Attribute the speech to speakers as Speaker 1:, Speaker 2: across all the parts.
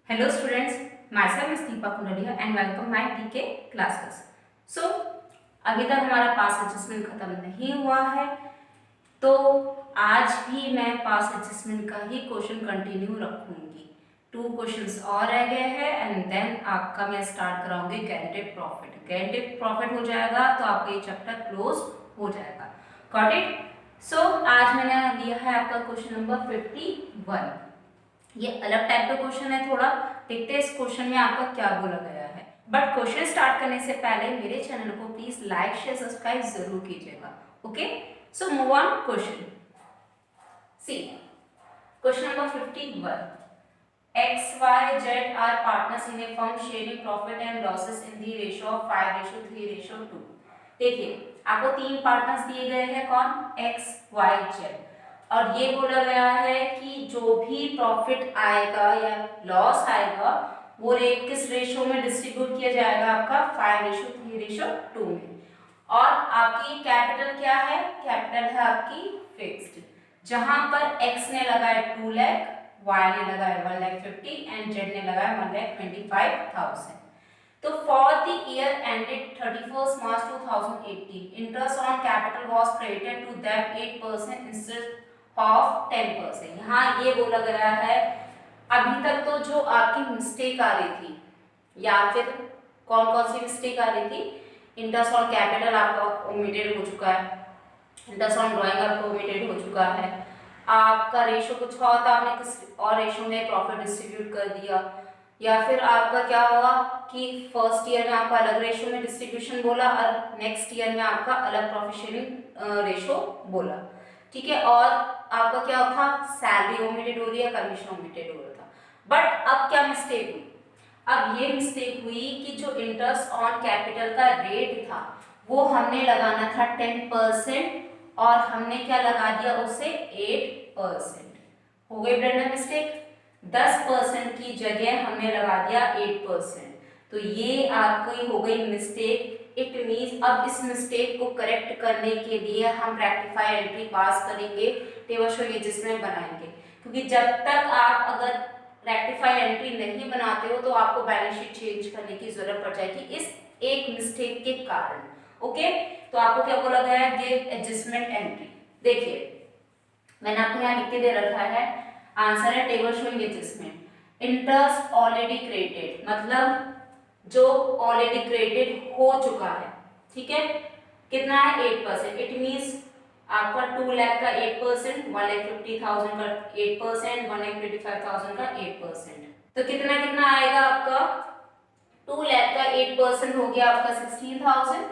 Speaker 1: Hello students, myself is Deepa Kunadia and welcome my DK classes. So अभी तक हमारा पास adjustment खत्म नहीं हुआ है, तो आज भी मैं पास एडजस्टमेंट का ही क्वेश्चन कंटिन्यू रखूंगी। 2 क्वेश्चंस और रह गए हैं एंड देन आपका मैं स्टार्ट कराऊंगी गारंटेड प्रॉफिट। गारंटेड प्रॉफिट हो जाएगा तो आपका ये चैप्टर क्लोज हो जाएगा। Got it? सो आज मैंने दिया है आपका क्वेश्चन नंबर 51। ये अलग टाइप का क्वेश्चन है, थोड़ा देखते हैं इस क्वेश्चन में आपका क्या बोला गया है। बट क्वेश्चन स्टार्ट करने से पहले मेरे चैनल को प्लीज लाइक शेयर सब्सक्राइब जरूर कीजिएगा। Okay, so move on question. See question number 51। X, Y, Z are partners in a firm sharing profit and losses in the ratio of 5:3:2। देखिए आपको 3 partners दिए गए हैं, कौन? X, Y, Z, और ये बोला गया है कि जो भी प्रॉफिट आएगा या लॉस आएगा वो रेट किस रेशो में डिस्ट्रीब्यूट किया जाएगा? आपका 5:3:2 में। और आपकी कैपिटल क्या है? कैपिटल है आपकी फिक्स्ड, जहां पर X ने लगाया 2 लाख, Y ने लगाया 1,50,000 एंड Z ने लगाया 1,25,000। तो for the year ended 31 March 2018 interest on capital was credited to them 8% instead of 10%। यहाँ ये बोला गया है अभी तक तो जो आपकी मिस्टेक आ रही थी या फिर कौन कौन सी मिस्टेक आ रही थी, इंटरेस्ट ऑन कैपिटल आपका ओमिटेड हो चुका है, इंटरेस्ट ऑन ड्राइंग आपका ओमिटेड हो चुका है, आपका रेशो कुछ और था, आपने किस और रेशो में प्रॉफिट डिस्ट्रीब्यूट कर दिया, या फिर आपका क्या हुआ कि फर्स्ट ईयर में आपका अलग रेशो में डिस्ट्रीब्यूशन बोला और नेक्स्ट ईयर में आपका अलग प्रॉफिट शेयरिंग रेशो बोला। ठीक है, और आपका क्या था, सैलरी ओमिटेड हो रही है, कमीशन ओमिटेड हो रहा था। बट अब क्या मिस्टेक हुई? अब ये मिस्टेक हुई कि जो इंटरेस्ट ऑन कैपिटल का रेट था वो हमने लगाना था 10% और हमने क्या लगा दिया उसे 8%। हो गई ब्लेंडर मिस्टेक। 10% की जगह हमने लगा दिया 8%, तो ये आपकी हो गई मिस्टेक। इट मींस अब इस मिस्टेक को करेक्ट करने के लिए हम रेक्टिफाई एंट्री पास करेंगे, टेबल शो एडजस्टमेंट बनाएंगे, क्योंकि जब तक आप अगर रेक्टिफाई एंट्री नहीं बनाते हो तो आपको बैलेंस शीट चेंज करने की जरूरत पड़ जाएगी इस एक मिस्टेक के कारण। ओके, तो आपको क्या बोला गया है? Give adjustment entry. देखिए मैंने आपको यहाँ लिख के दे रखा है, आंसर है table showing adjustment. Interest already credited, मतलब जो ऑलरेडी क्रेडिटेड हो चुका है, ठीक है, कितना है? 8%। इट मींस आपका 2 लाख का 8%, 1,50,000 का 8%, 1,25,000 का 8%, तो कितना कितना आएगा आपका? 2 लाख का 8% हो गया आपका 16,000,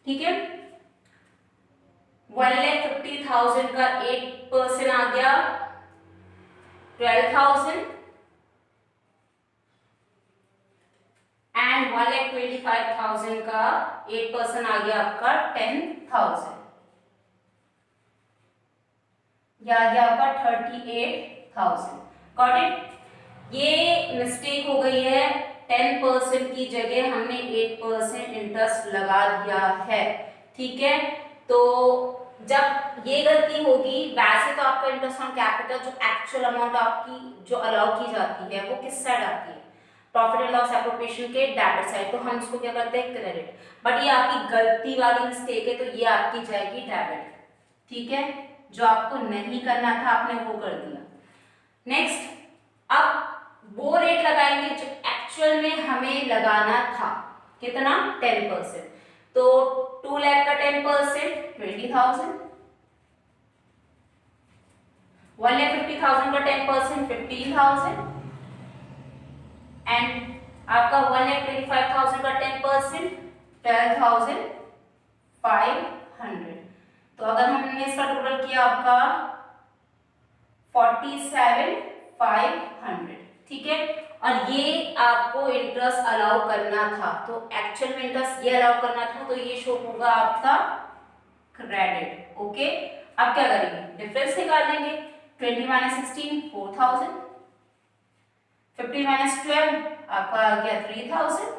Speaker 1: ठीक है। 1,50,000 का 8% आ गया 12,000 एंड 1,25,000 का 8% आ गया आपका 10,000, यह आ गया आपका 38,000। Got it? ये मिस्टेक हो गई है, 10% की जगह हमने 8% इंटरेस्ट लगा दिया है, ठीक है। तो जब ये गलती होगी, वैसे तो आपका इंटरेस्ट ऑन कैपिटल जो एक्चुअल अमाउंट आपकी जो अलाउ की जाती है वो किस साइड आती है? प्रॉफिट एंड लॉस एप्रोप्रिएशन के डेबिट साइड, तो हम इसको क्या करते हैं? क्रेडिट। बट ये आपकी गलती वाली मिस्टेक है, तो ये आपकी जाएगी डेबिट, ठीक है। जो आपको नहीं करना था आपने वो कर दिया। नेक्स्ट, अब वो रेट लगाएंगे जो एक्चुअल में हमें लगाना था, कितना? 10%। तो 2 लाख का 10% 20,000, 1,50,000 का 10% 15,000 एंड आपका 1,25,000 का 10% 12,500। तो अगर हमने इसका टोटल किया आपका 47,500, ठीक है। और ये आपको इंटरेस्ट अलाउ करना था, तो एक्चुअल में इंटरेस्ट ये अलाउ करना था, तो ये शो होगा आपका क्रेडिट। ओके, अब क्या करेंगे? डिफरेंस निकाल लेंगे। 20 - 16 4,000, 15 - 12 आपका आ गया 3,000,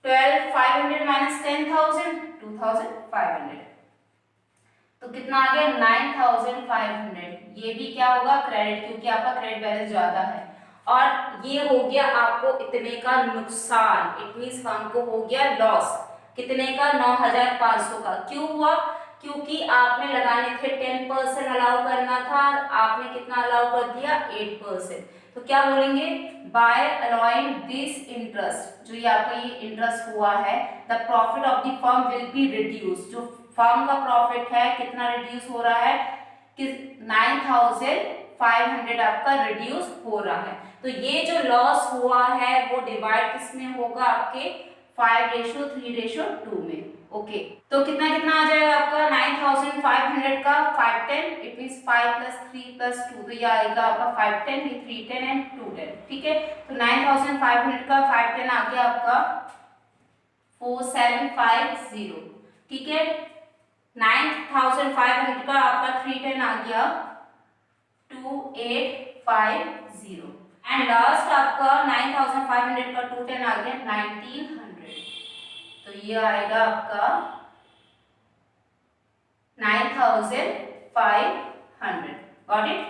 Speaker 1: 12,500 - 10,000 2,500। तो कितना आ गया 9500। ये भी क्या होगा क्रेडिट, क्योंकि आपका क्रेडिट बैलेंस ज्यादा है। और ये हो गया आपको इतने का नुकसान, इट मींस हमको हो गया लॉस कितने का 9500 का। क्यों हुआ? क्योंकि आपने लगाने थे 10% अलाउ करना था, आपने कितना अलाउ कर दिया 8%। तो क्या बोलेंगे बाय अलाउइंग दिस इंटरेस्ट, जो ये आपका ये इंटरेस्ट हुआ है, the profit of the firm will be reduce. जो फर्म का प्रॉफिट है कितना रिड्यूस हो रहा है कि 9500 आपका रिड्यूस हो रहा है। तो ये जो लॉस हुआ है वो डिवाइड किस में होगा आपके 5:3:2 में। ओके तो कितना कितना आ जाएगा आपका 9500 का 510, इट मींस 5 + 3 + 2, तो ये आएगा आपका 510, ये 310 एंड 210। ठीक है, तो 9500 का 510 आ गया आपका 4750। ठीक है, 9500 का आपका 310 आ गया 2850 एंड लास्ट आपका 9500 का 210 आ गया 1900। तो ये आएगा आपका 9500। Got it?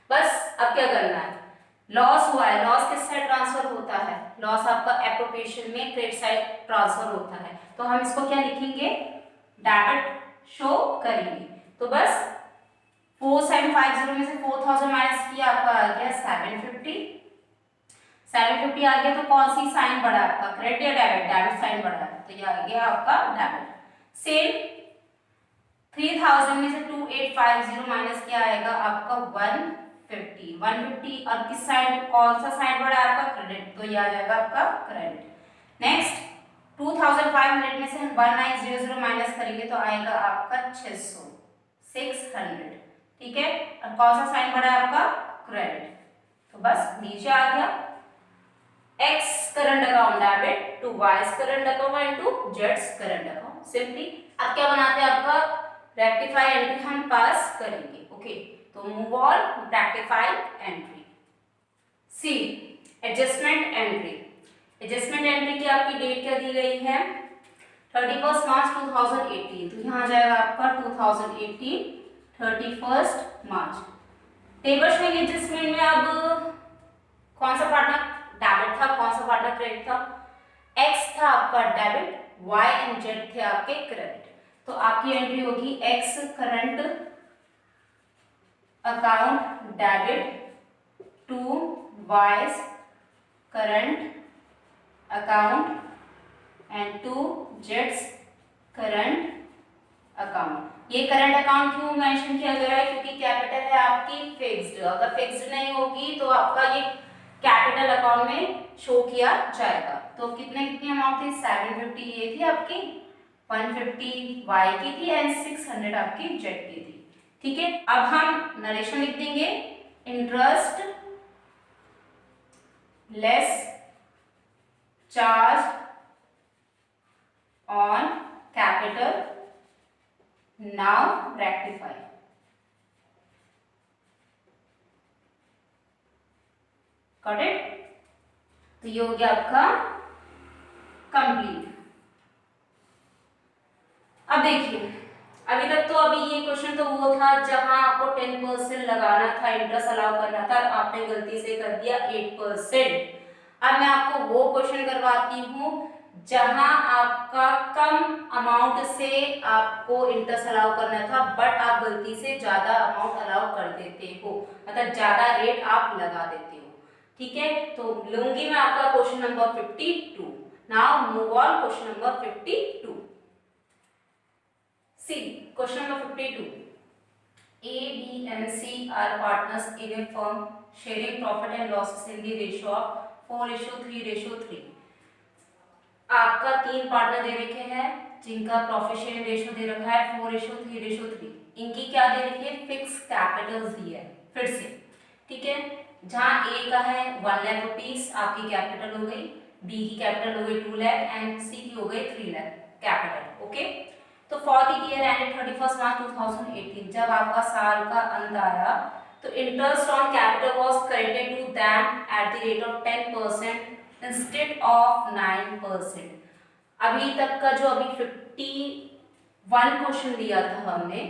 Speaker 1: बस अब क्या करना है, लॉस हुआ है, लॉस किस साइड ट्रांसफर होता है? लॉस आपका एप्रोप्रिएशन में क्रेडिट साइड ट्रांसफर होता है। तो हम इसको क्या लिखेंगे, डेबिट शो करेंगे। तो बस 4750 में से 4000 माइनस किया, आपका आ गया 750। 750 आ गया तो कौन सी साइन बढ़ा आपका, क्रेडिट या डेबिट? डेबिट साइन बढ़ा है, तो ये आ गया आपका डेबिट। सेम 3000 में से 2850 माइनस किया आएगा आपका 150। 150 और किस साइड, कौन सा साइड बढ़ा है आपका, क्रेडिट, तो ये आ जाएगा आपका क्रेडिट। नेक्स्ट 2500 में से हम 1900 माइनस करेंगे तो आएगा आपका 600। ठीक है, और कौन सा साइन बढ़ा है आपका, क्रेडिट, तो बस नीचे आ गया X current account debit to Y's current account and to Z's current account. Simply अब क्या बनाते हैं, आपका रेक्टिफाई एंट्री हम पास करेंगे। ओके, तो move on rectify entry. See adjustment entry. Adjustment entry की आपकी डेट क्या दी गई है, 31 मार्च 2018। तो यहाँ आ जाएगा आपका 2018 31 मार्च। टेबल श्रेणी एडजस्टमेंट में अब कौन सा पार्टनर डेबिट था, कौन सा पार्टनर क्रेडिट था? X था आपका डेबिट, Y एंड Z थे आपके क्रेडिट। तो आपकी एंट्री होगी X current account debit to Y's current account and to Z's current account. ये करंट अकाउंट क्यों मेंशन किया गया है, क्योंकि कैपिटल है आपकी फिक्स्ड, अगर फिक्स्ड नहीं होगी तो आपका ये कैपिटल अकाउंट में शो किया जाएगा। तो कितने कितनी अमाउंट थी, 750 ये थी आपकी, 150 Y की थी एंड 600 आपकी Z की थी। ठीक है, अब हम नरेशन लिख देंगे, interest less charge on capital now rectify. Got it? तो ये हो गया आपका कंप्लीट। अब देखिए, अभी तक तो अभी ये क्वेश्चन तो वो था जहां आपको 10% लगाना था, इंटरेस्ट अलाउ करना था, आपने गलती से कर दिया 8%। अब मैं आपको वो क्वेश्चन करवाती हूँ जहां आपका कम अमाउंट से आपको इंटरेस्ट अलाउ करना था, बट आप गलती से ज्यादा अमाउंट अलाउ कर देते हो, मतलब ज्यादा रेट आप लगा देते हो। ठीक है, तो लूंगी मैं आपका question number 52। Now move on question number 52। See question number 52। A, B and C are partners in a firm sharing profit and losses in the ratio of 4:3:3। आपका 3 पार्टनर दे रखे हैं जिनका प्रॉफिट शेयरिंग रेशियो दे रखा है 4:3:3। इनकी क्या दे रखी है, फिक्स कैपिटल्स दी है। फिर से ठीक है, जहां A का है 1 लाख रुपीस आपकी कैपिटल हो गई, B की कैपिटल हो गई 2 लाख एंड C की हो गई 3 लाख कैपिटल। ओके, तो for the year ended 31 March 2018, जब आपका साल का अंत आया तो interest on capital was credited to them at the rate of 10% instead of 9%। अभी तक का जो अभी 50 1 क्वेश्चन दिया था हमने।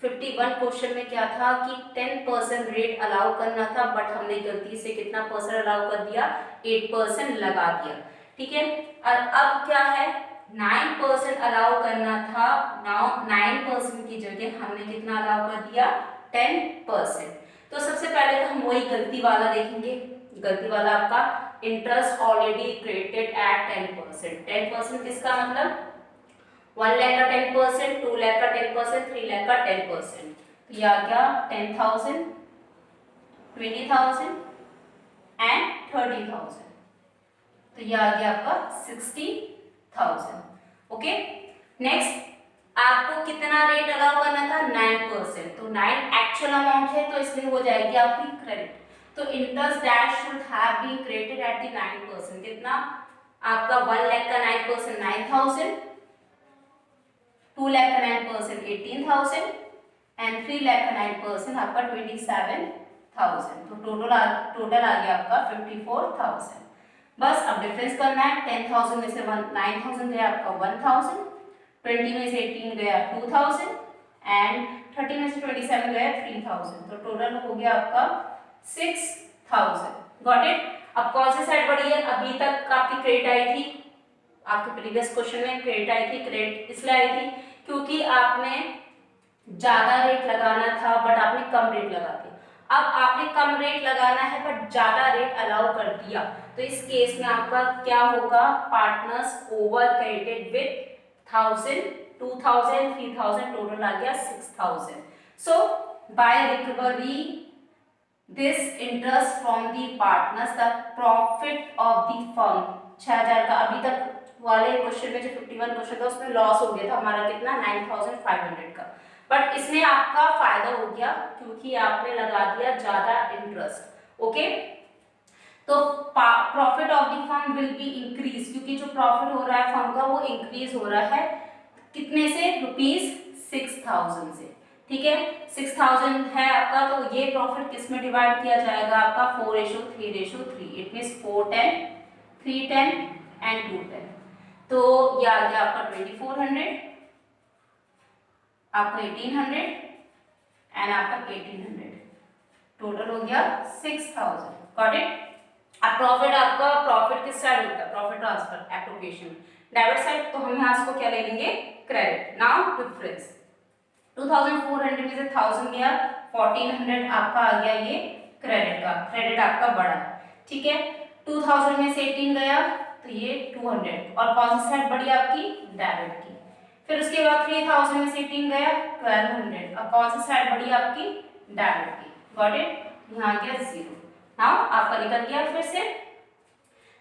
Speaker 1: 51 क्वेश्चन में क्या था कि 10% रेट अलाउ करना था, बट हमने गलती से कितना परसेंट अलाउ कर दिया, 8% लगा दिया। ठीक है, और अब क्या है, 9% अलाउ करना था। नाउ 9% की जगह हमने कितना अलाउ कर दिया, 10%। तो सबसे पहले तो हम वही गलती वाला देखेंगे। गलती वाला आपका इंटरेस्ट ऑलरेडी क्रेडिटेड एट 10%। 10% किसका मतलब 1 लाख का 10%, 2 लाख का 10%, 3 लाख का 10%। तो ये आ गया 10,000, 20,000 एंड 30,000। तो ये आ गया आपका 60,000। ओके, नेक्स्ट आपको कितना रेट अलाउ करना था, 9%। तो 9 एक्चुअल अमाउंट है, तो इसलिए हो जाएगी आपकी क्रेडिट। तो interest dash should have been credited at the 9%। कितना आपका 1 लाख का 9% 9,000, 2 लाख का 9% 18,000 एंड 3 लाख का 9% आपका 27,000। तो टोटल आ गया आपका 54,000। बस अब डिफरेंस करना है। 10,000 में से 9,000 गया आपका 1,000, 20 में से 18 गया 2,000 एंड 30 में से 27 गया 3,000। तो टोटल हो गया आपका 6,000। Got it. अब कौन सी साइड बढ़ी है, अभी तक आपकी क्रेडिट आई थी, आपके प्रीवियस क्वेश्चन में क्रेडिट आई थी। क्रेडिट इसलिए आई थी क्योंकि आपने ज्यादा रेट लगाना था, बट आपने कम रेट लगा दिया। अब आपने कम रेट लगाना है बट ज्यादा रेट अलाउ कर दिया, तो इस केस में आपका क्या होगा, partners over credited with 1000, 2000, 3000, total आ गया 6000। So by recovery this interest from the partners the profit of the firm 6000 का। अभी तक वाले क्वेश्चन में जो 51 क्वेश्चन था उसमें लॉस हो गया था हमारा कितना, 9500 का, बट इसमें आपका फायदा हो गया क्योंकि आपने लगा दिया ज्यादा इंटरेस्ट। ओके, तो profit of the firm will be increase, क्योंकि जो प्रॉफिट हो रहा है फर्म का वो इंक्रीज हो रहा है कितने से, ₹6,000 से। ठीक है, 6,000 है आपका, तो ये प्रॉफिट किस में डिवाइड किया जाएगा आपका 4:3:3। It means 410, 310 and 210। तो ये आ गया आपका 2400, आपका 1800 एंड आपका 1800। टोटल हो गया 6,000। Got it. अब प्रॉफिट आपका, प्रॉफिट किस साइड होता है, profit transfer appropriation debit side, तो हम यहाँ इसको क्या ले लेंगे, क्रेडिट। नाउ डिफरेंस 2400 में से 1000 गया, 1400 आपका आ गया ये क्रेडिट का, क्रेडिट आपका बढ़ा। ठीक है, 2000 में से 18 गया तो ये 200, और कौन सी साइड बढ़ी आपकी, डेबिट की। फिर उसके बाद 3000 में से 18 गया 1200, और कौन सी साइड बढ़ी आपकी, डेबिट की। Got it. यहाँ गया 0। नाउ आपका निकल गया फिर से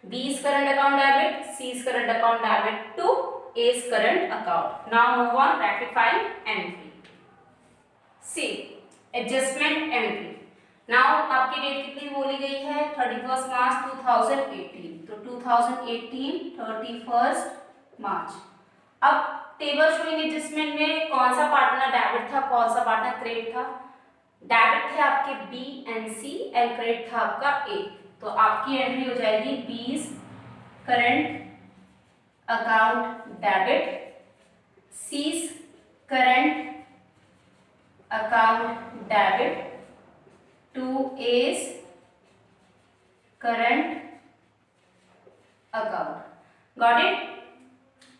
Speaker 1: B is current account debit, C is current account debit to A is current account. Now move on rectifying entry. C adjustment entry. Now आपकी डेट कितनी बोली गई है, 31 मार्च 2018। तो 2018 31 मार्च। अब टेबल शोइंग एडजस्टमेंट में कौन सा पार्टनर डेबिट था, कौन सा पार्टनर क्रेडिट था। डेबिट थे आपके B and C and credit था आपका A। तो आपकी एंट्री हो जाएगी B current account debit, C current account debit to A current account. Got it.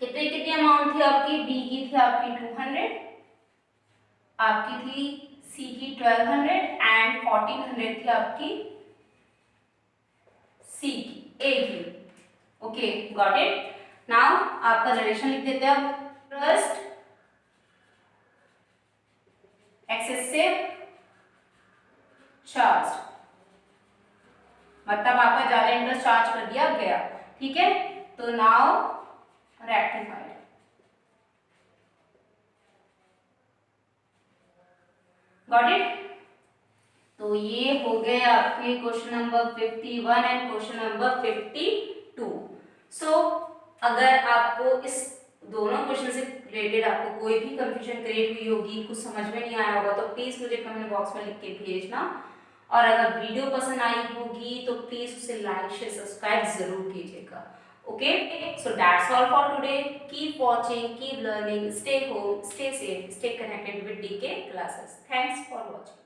Speaker 1: कितनी कितनी अमाउंट थी आपकी, B की थी आपकी 200, आपकी थी C की 1200 एंड 1400 थी आपकी C की, A की। Okay, got it. नाउ आपका रिलेशन लिख देते हैं अब। इंटरेस्ट एक्सेसिव चार्ज, मतलब आपका ज्यादा इंटरेस्ट चार्ज कर दिया गया। ठीक है, तो नाउ रेक्टिफाइड। Got it. तो ये हो गए आपके question number 51 and question number 52। सो अगर आपको इस दोनों क्वेश्चन से रिलेटेड आपको कोई भी कंफ्यूजन क्रिएट हुई होगी, कुछ समझ में नहीं आया होगा, तो प्लीज मुझे कमेंट बॉक्स में लिख के भेजना। और अगर वीडियो पसंद आई होगी तो प्लीज उसे लाइक शेयर सब्सक्राइब जरूर कीजिएगा। Okay, so that's all for today. Keep watching, keep learning, stay home, stay safe, stay connected with DK classes. Thanks for watching.